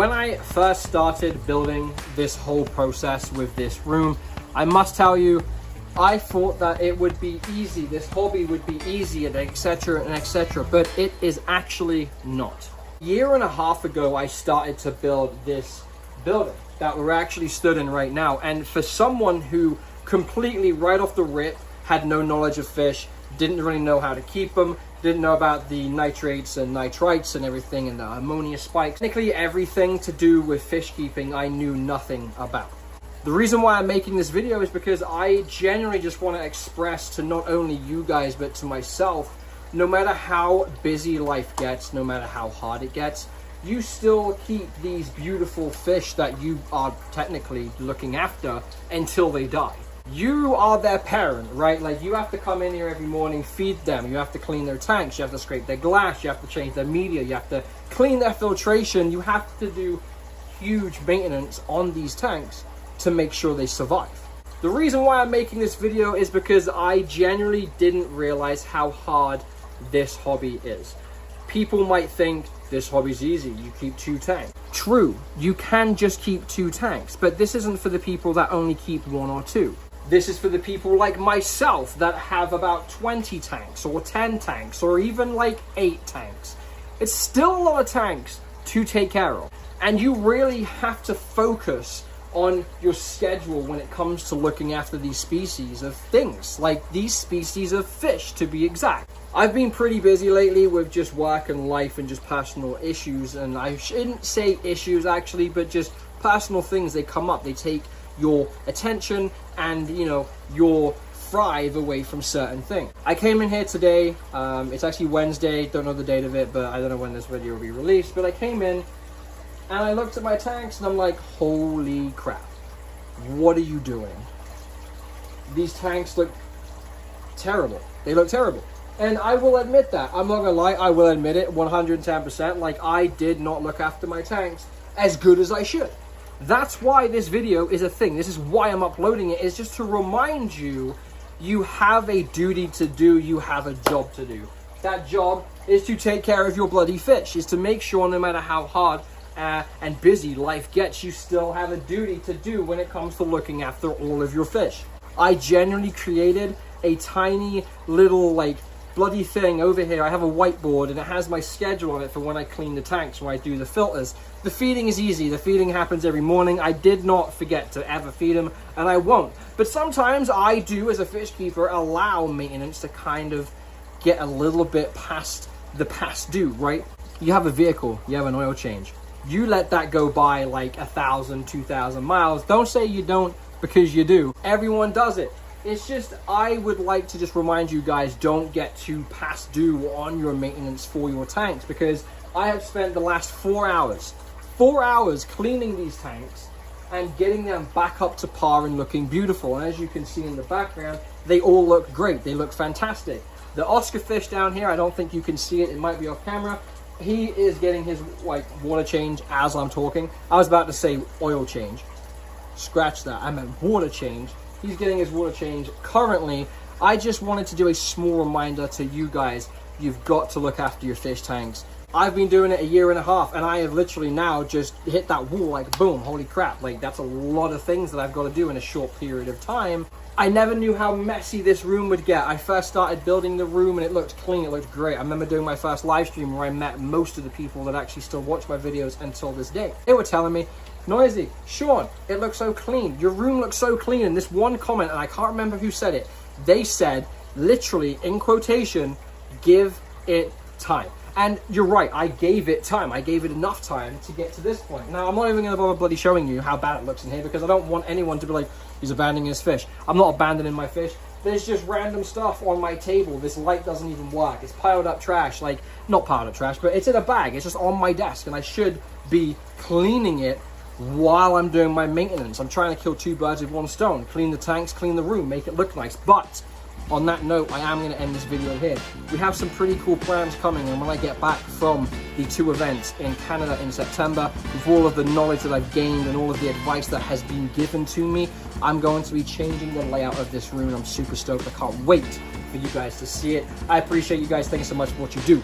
When I first started building this whole process with this room, I must tell you, I thought that it would be easy, this hobby would be easy and etc, but it is actually not. A year and a half ago, I started to build this building that we're actually stood in right now. And for someone who completely right off the rip had no knowledge of fish, didn't really know how to keep them, didn't know about the nitrates and nitrites and everything and the ammonia spikes. Technically everything to do with fish keeping I knew nothing about. The reason why I'm making this video is because I genuinely just want to express to not only you guys but to myself, no matter how busy life gets, no matter how hard it gets, you still keep these beautiful fish that you are technically looking after until they die. You are their parent, right? Like, you have to come in here every morning, feed them, you have to clean their tanks, you have to scrape their glass, you have to change their media, you have to clean their filtration, you have to do huge maintenance on these tanks to make sure they survive. The reason why I'm making this video is because I genuinely didn't realize how hard this hobby is. People might think this hobby's easy, you keep 2 tanks. True, you can just keep 2 tanks, but this isn't for the people that only keep 1 or 2. This is for the people like myself that have about 20 tanks or 10 tanks or even like 8 tanks. It's still a lot of tanks to take care of. And you really have to focus on your schedule when it comes to looking after these species of things, like these species of fish to be exact. I've been pretty busy lately with just work and life and just personal issues, and I shouldn't say issues actually, but just personal things. They come up, they take your attention and, you know, your thrive away from certain things. I came in here today, it's actually Wednesday, don't know the date of it, but I don't know when this video will be released, but I came in and I looked at my tanks and I'm like, holy crap, what are you doing? These tanks look terrible. They look terrible. And I will admit that. I'm not gonna lie, I will admit it 110%. Like, I did not look after my tanks as good as I should. That's why this video is a thing. This is why I'm uploading it, is just to remind you, you have a duty to do, you have a job to do. That job is to take care of your bloody fish, is to make sure no matter how hard and busy life gets, you still have a duty to do when it comes to looking after all of your fish. I genuinely created a tiny little like bloody thing over here. I have a whiteboard and it has my schedule on it for when I clean the tanks, when I do the filters. The feeding is easy. The feeding happens every morning. I did not forget to ever feed them, and I won't. But sometimes I do, as a fish keeper, allow maintenance to kind of get a little bit past the past due, right? You have a vehicle, you have an oil change. You let that go by like 1,000, 2,000 miles. Don't say you don't, because you do. Everyone does it. It's just, I would like to just remind you guys, don't get too past due on your maintenance for your tanks, because I have spent the last 4 hours cleaning these tanks and getting them back up to par and looking beautiful. And as you can see in the background, they all look great. They look fantastic. The Oscar fish down here, I don't think you can see it. It might be off camera. He is getting his like water change as I'm talking. I was about to say oil change. Scratch that. I meant water change. He's getting his water change currently. I just wanted to do a small reminder to you guys. You've got to look after your fish tanks. I've been doing it a year and a half, and I have literally now just hit that wall like boom, holy crap. Like, that's a lot of things that I've got to do in a short period of time. I never knew how messy this room would get. I first started building the room and it looked clean, it looked great. I remember doing my first live stream where I met most of the people that actually still watch my videos until this day. They were telling me, Noisy, Sean, it looks so clean. Your room looks so clean. And this one comment, and I can't remember who said it, they said, literally, in quotation, give it time. And you're right, I gave it time. I gave it enough time to get to this point. Now, I'm not even going to bother bloody showing you how bad it looks in here, because I don't want anyone to be like, he's abandoning his fish. I'm not abandoning my fish. There's just random stuff on my table. This light doesn't even work. It's piled up trash. Like, not piled up trash, but it's in a bag. It's just on my desk, and I should be cleaning it while I'm doing my maintenance. I'm trying to kill 2 birds with 1 stone. Clean the tanks, clean the room, make it look nice. But on that note, I am going to end this video here. We have some pretty cool plans coming, and when I get back from the 2 events in Canada in September, with all of the knowledge that I've gained and all of the advice that has been given to me, I'm going to be changing the layout of this room, and I'm super stoked. I can't wait for you guys to see it. I appreciate you guys. Thank you so much for what you do.